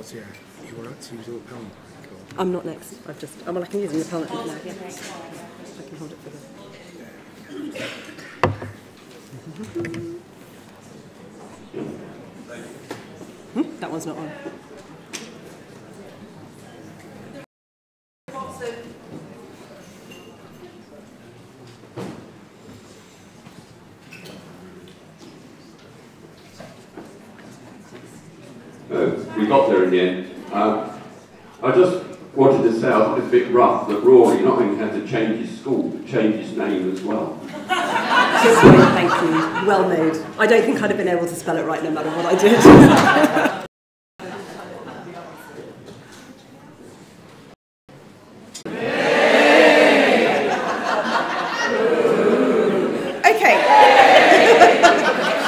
What's yeah? You want to use your palm? I'm not next. I can use the palette now. Yeah. I can hold it for them. That one's not on. We got there in the end. I just wanted to say I thought it's a bit rough that Rory not only had to change his school, but change his name as well. Thank you. Well made. I don't think I'd have been able to spell it right no matter what I did. Okay.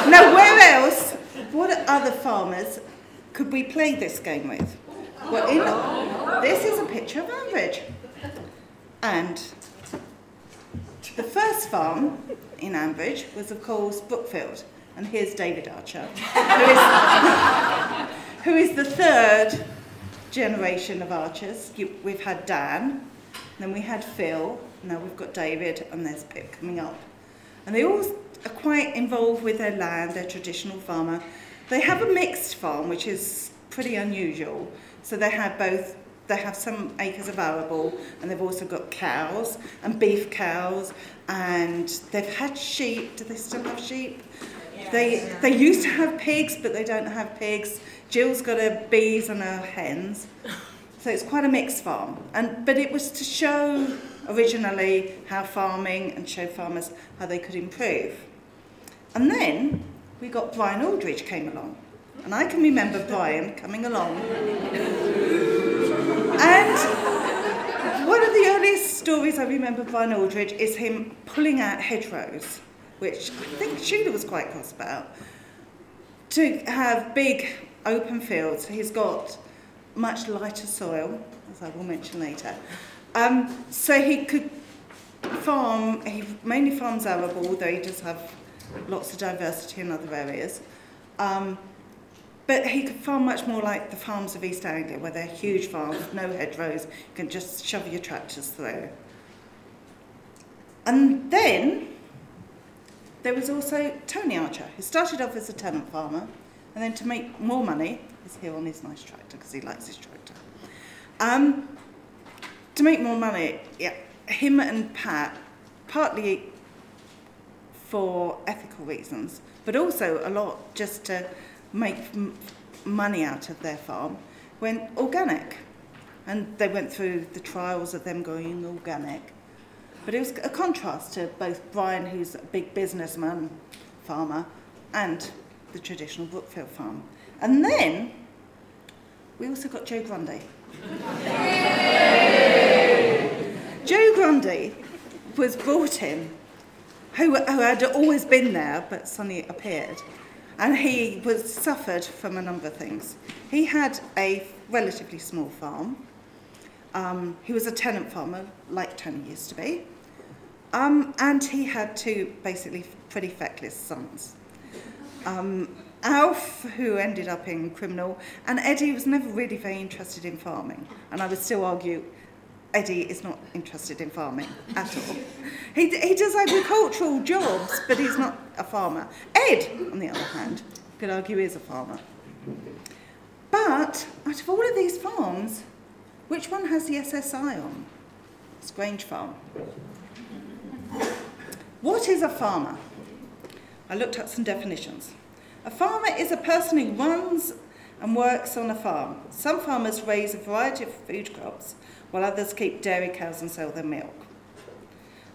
Now, where else? What other farmers could we play this game with? Well, this is a picture of Ambridge. And the first farm in Ambridge was, of course, Brookfield. And here's David Archer, who is the third generation of Archers. We've had Dan, then we had Phil, now we've got David, and there's Pip coming up. And they all are quite involved with their land, they're traditional farmer. They have a mixed farm, which is pretty unusual. So they have some acres of arable, and they've also got cows and beef cows, and they've had sheep. Do they still have sheep? Yes. They used to have pigs, but they don't have pigs. Jill's got her bees and her hens. So it's quite a mixed farm. But it was to show originally how farming and show farmers how they could improve. And then we got Brian Aldridge came along. And I can remember Brian coming along. And one of the earliest stories I remember of Brian Aldridge is him pulling out hedgerows, which I think Sheila was quite cross about, to have big open fields. He's got much lighter soil, as I will mention later. So he could farm, he mainly farms arable, although he does have lots of diversity in other areas. But he could farm much more like the farms of East Anglia, where they're huge farms, no hedgerows, you can just shove your tractors through. And then there was also Tony Archer, who started off as a tenant farmer, and then to make more money, he's here on his nice tractor because he likes his tractor. To make more money, yeah, him and Pat, partly for ethical reasons, but also a lot just to make money out of their farm, went organic. And they went through the trials of them going organic. But it was a contrast to both Brian, who's a big businessman, farmer, and the traditional Brookfield farm. And then we also got Joe Grundy. Joe Grundy was brought in, who had always been there, but suddenly appeared. And he suffered from a number of things. He had a relatively small farm. He was a tenant farmer, like Tony used to be. And he had two basically pretty feckless sons. Alf, who ended up in criminal, and Eddie was never really very interested in farming. And I would still argue Eddie is not interested in farming at all. He does agricultural jobs, but he's not a farmer. Ed, on the other hand, could argue is a farmer. But out of all of these farms, which one has the SSI on? It's Grange Farm. What is a farmer? I looked up some definitions. A farmer is a person who runs and works on a farm. Some farmers raise a variety of food crops, while others keep dairy cows and sell their milk.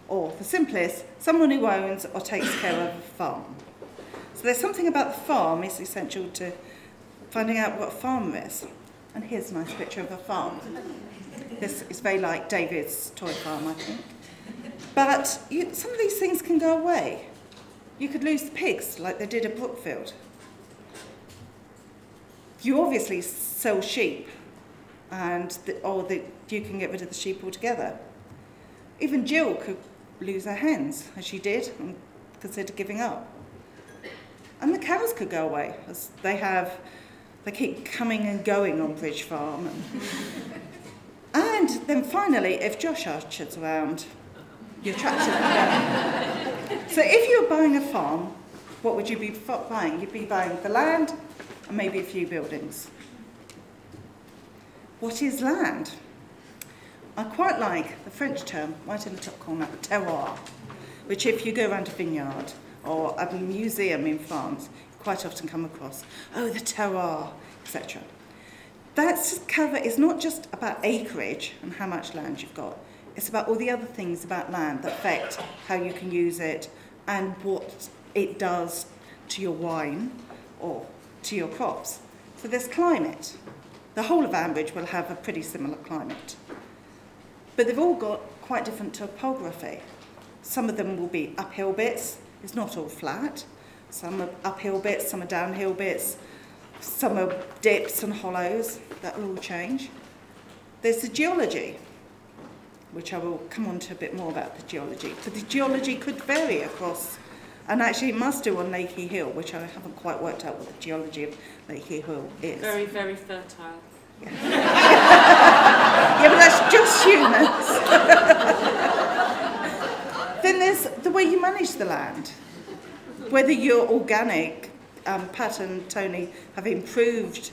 Or, the simplest, someone who owns or takes care of a farm. So there's something about the farm is essential to finding out what a farmer is. And here's a nice picture of a farm. This is very like David's toy farm, I think. But some of these things can go away. You could lose the pigs, like they did at Brookfield. You obviously sell sheep, or you can get rid of the sheep altogether. Even Jill could lose her hens, as she did, and consider giving up. And the cows could go away, as they have They keep coming and going on Bridge Farm. And then finally, if Josh Archer's around, your tractor can go. So if you're buying a farm, what would you be buying? You'd be buying the land and maybe a few buildings. What is land? I quite like the French term, right in the top corner, terroir, which if you go around a vineyard or a museum in France, you quite often come across, oh, the terroir, etc. That cover is not just about acreage and how much land you've got, it's about all the other things about land that affect how you can use it and what it does to your wine or to your crops. So there's climate. The whole of Ambridge will have a pretty similar climate. But they've all got quite different topography. Some of them will be uphill bits, it's not all flat. Some are uphill bits, some are downhill bits, some are dips and hollows, that will all change. There's the geology, which I will come on to a bit more about the geology. But the geology could vary across, and actually it must do on Lakey Hill, which I haven't quite worked out what the geology of Lakey Hill is. Very, very fertile. Yeah, but that's just humans. Then there's the way you manage the land. Whether you're organic, Pat and Tony have improved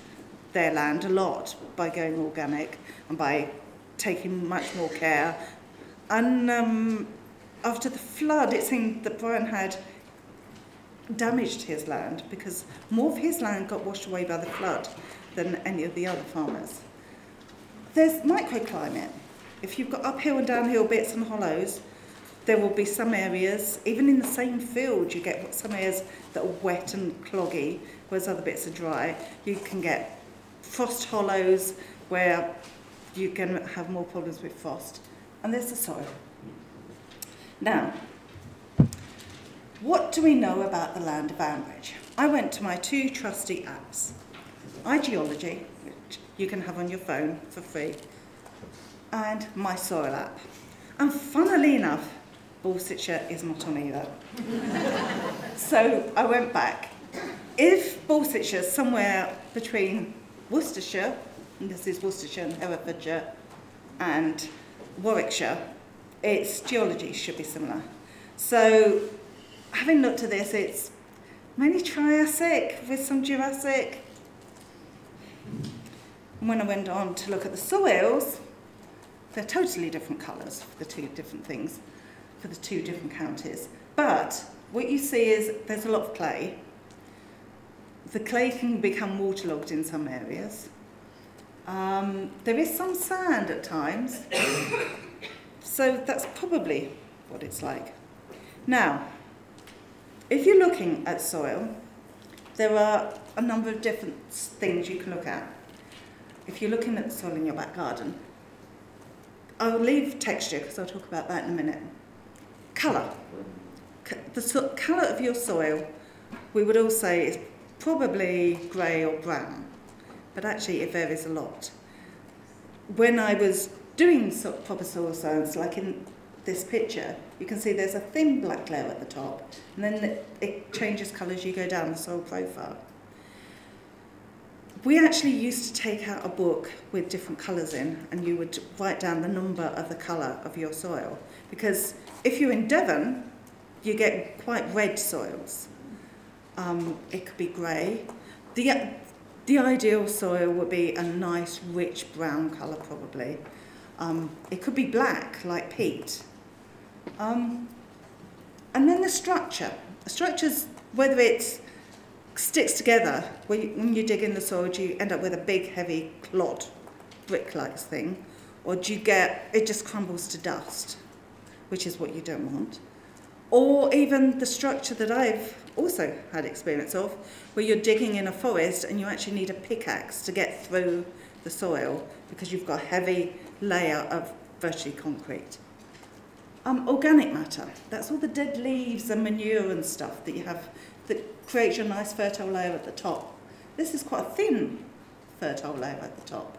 their land a lot by going organic and by taking much more care. And after the flood, it seemed that Brian had damaged his land because more of his land got washed away by the flood than any of the other farmers. There's microclimate. If you've got uphill and downhill bits and hollows, there will be some areas, even in the same field, you get some areas that are wet and cloggy, whereas other bits are dry. You can get frost hollows where you can have more problems with frost. And there's the soil. Now, what do we know about the land of Ambridge? I went to my two trusty apps, iGeology, which you can have on your phone for free, and my soil app. And funnily enough, Borsetshire is not on either. So I went back. If Borsetshire is somewhere between Worcestershire, and this is Worcestershire and Herefordshire, and Warwickshire, its geology should be similar. So having looked at this, it's mainly Triassic with some Jurassic. And when I went on to look at the soils, they're totally different colours for the two different things, for the two different counties. But what you see is there's a lot of clay. The clay can become waterlogged in some areas. There is some sand at times. So that's probably what it's like. Now, if you're looking at soil, there are a number of different things you can look at. If you're looking at the soil in your back garden, I'll leave texture because I'll talk about that in a minute. Colour. The colour of your soil, we would all say is probably grey or brown, but actually it varies a lot. When I was doing proper soil science, like in this picture, you can see there's a thin black layer at the top, and then it changes colour as you go down the soil profile. We actually used to take out a book with different colours in, and you would write down the number of the colour of your soil. Because if you're in Devon, you get quite red soils. It could be grey. The ideal soil would be a nice, rich brown colour, probably. It could be black, like peat. And then the structure. The structure's, whether it's sticks together, when you dig in the soil, do you end up with a big, heavy clod, brick-like thing? Or do you get, it just crumbles to dust, which is what you don't want? Or even the structure that I've also had experience of, where you're digging in a forest and you actually need a pickaxe to get through the soil because you've got a heavy layer of virtually concrete. Organic matter, that's all the dead leaves and manure and stuff that you have that creates your nice fertile layer at the top. This is quite a thin fertile layer at the top.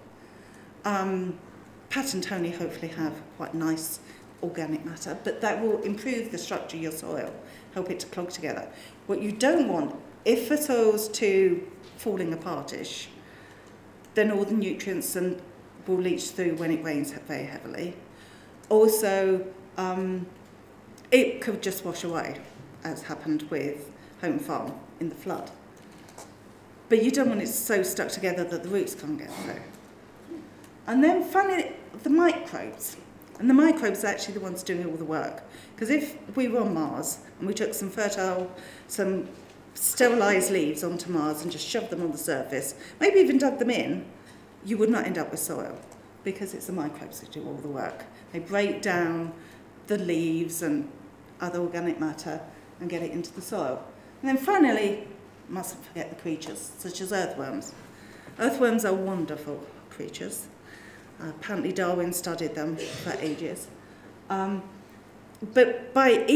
Pat and Tony hopefully have quite nice organic matter, but that will improve the structure of your soil, help it to clog together. What you don't want, if the soil's too falling apart-ish, then all the nutrients will leach through when it rains very heavily. Also, it could just wash away, as happened with Home Farm in the flood. But you don't want it so stuck together that the roots can't get through. And then finally, the microbes. And the microbes are actually the ones doing all the work. Because if we were on Mars and we took some sterilised leaves onto Mars and just shoved them on the surface, maybe even dug them in, you would not end up with soil, because it's the microbes that do all the work. They break down the leaves and other organic matter and get it into the soil. And then finally, mustn't forget the creatures, such as earthworms. Earthworms are wonderful creatures. Apparently Darwin studied them for ages. But they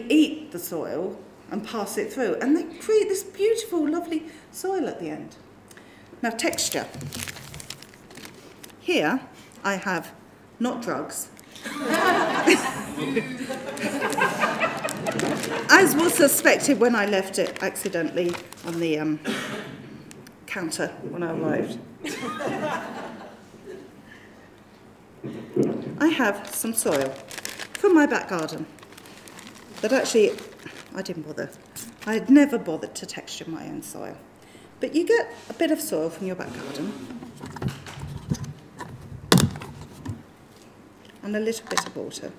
eat the soil and pass it through, and they create this beautiful, lovely soil at the end. Now, texture. Here I have not drugs, as was suspected when I left it accidentally on the counter when I arrived. I have some soil from my back garden that actually I didn't bother. I had never bothered to texture my own soil. But you get a bit of soil from your back garden and a little bit of water.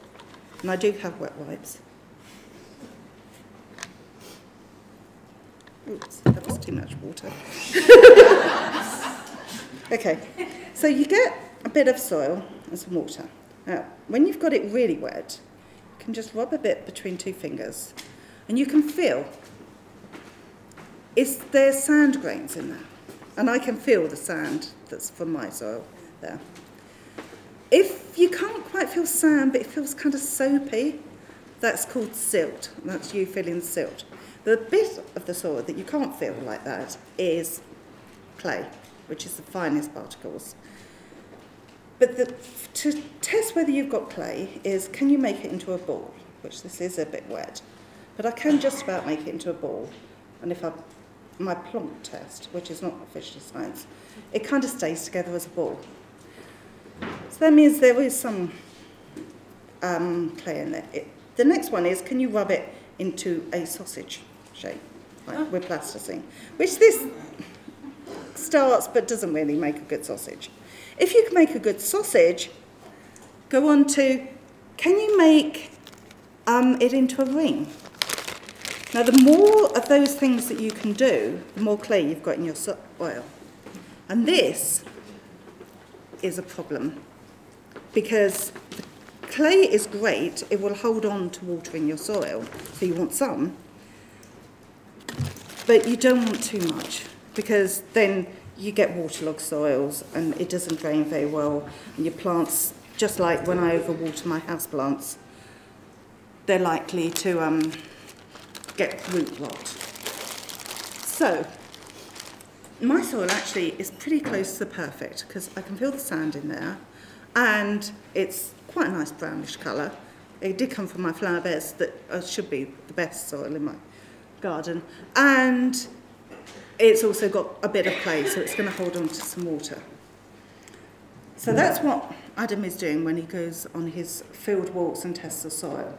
And I do have wet wipes. Oops, that was too much water. Okay, so you get a bit of soil and some water. Now, when you've got it really wet, you can just rub a bit between two fingers and you can feel, there's sand grains in there. And I can feel the sand that's from my soil there. If you can't quite feel sand, but it feels kind of soapy, that's called silt. That's you feeling silt. The bit of the soil that you can't feel like that is clay, which is the finest particles. But to test whether you've got clay is, can you make it into a ball? Which this is a bit wet. But I can just about make it into a ball. And if my plonk test, which is not officially science, it kind of stays together as a ball. So that means there is some clay in there. The next one is, can you rub it into a sausage shape, like with plasticine? Which this starts but doesn't really make a good sausage. If you can make a good sausage, go on to, can you make it into a ring? Now, the more of those things that you can do, the more clay you've got in your soil. And this is a problem, because the clay is great, it will hold on to water in your soil, so you want some, but you don't want too much, because then you get waterlogged soils and it doesn't drain very well, and your plants, just like when I overwater my houseplants, they're likely to get root rot. So, my soil actually is pretty close to perfect, because I can feel the sand in there, and it's quite a nice brownish colour. It did come from my flower beds that should be the best soil in my garden, and it's also got a bit of clay, so it's going to hold on to some water. So that's what Adam is doing when he goes on his field walks and tests the soil.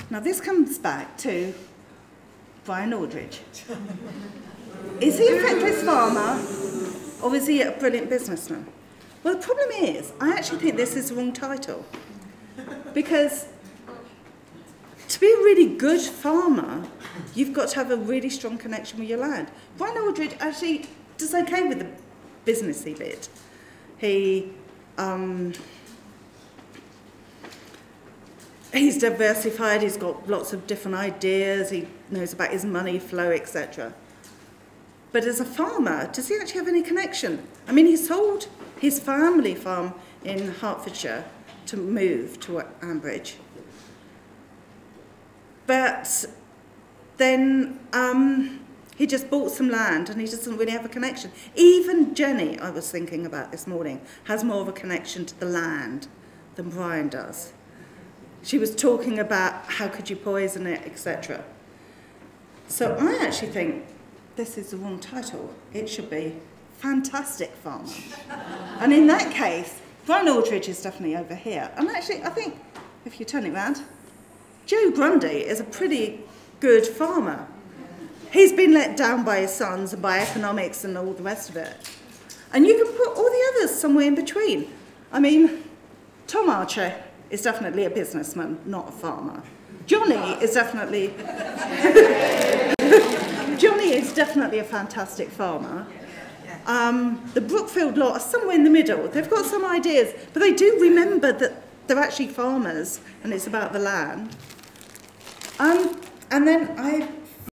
Now this comes back to Brian Aldridge. Is he a feckless farmer, or is he a brilliant businessman? Well, the problem is, I actually think this is the wrong title. Because to be a really good farmer, you've got to have a really strong connection with your land. Brian Aldridge actually does okay with the businessy bit. He's diversified, he's got lots of different ideas, he knows about his money flow, etc. But as a farmer, does he actually have any connection? I mean, he sold his family farm in Hertfordshire to move to Ambridge. But then he just bought some land and he doesn't really have a connection. Even Jenny, I was thinking about this morning, has more of a connection to the land than Brian does. She was talking about how could you poison it, etc. So I actually think this is the wrong title. It should be fantastic farmer. And in that case, Brian Aldridge is definitely over here. And actually, I think, if you turn it around, Joe Grundy is a pretty good farmer. He's been let down by his sons and by economics and all the rest of it. And you can put all the others somewhere in between. I mean, Tom Archer is definitely a businessman, not a farmer. Johnny is definitely a fantastic farmer. The Brookfield lot are somewhere in the middle. They've got some ideas, but they do remember that they're actually farmers and it's about the land. And then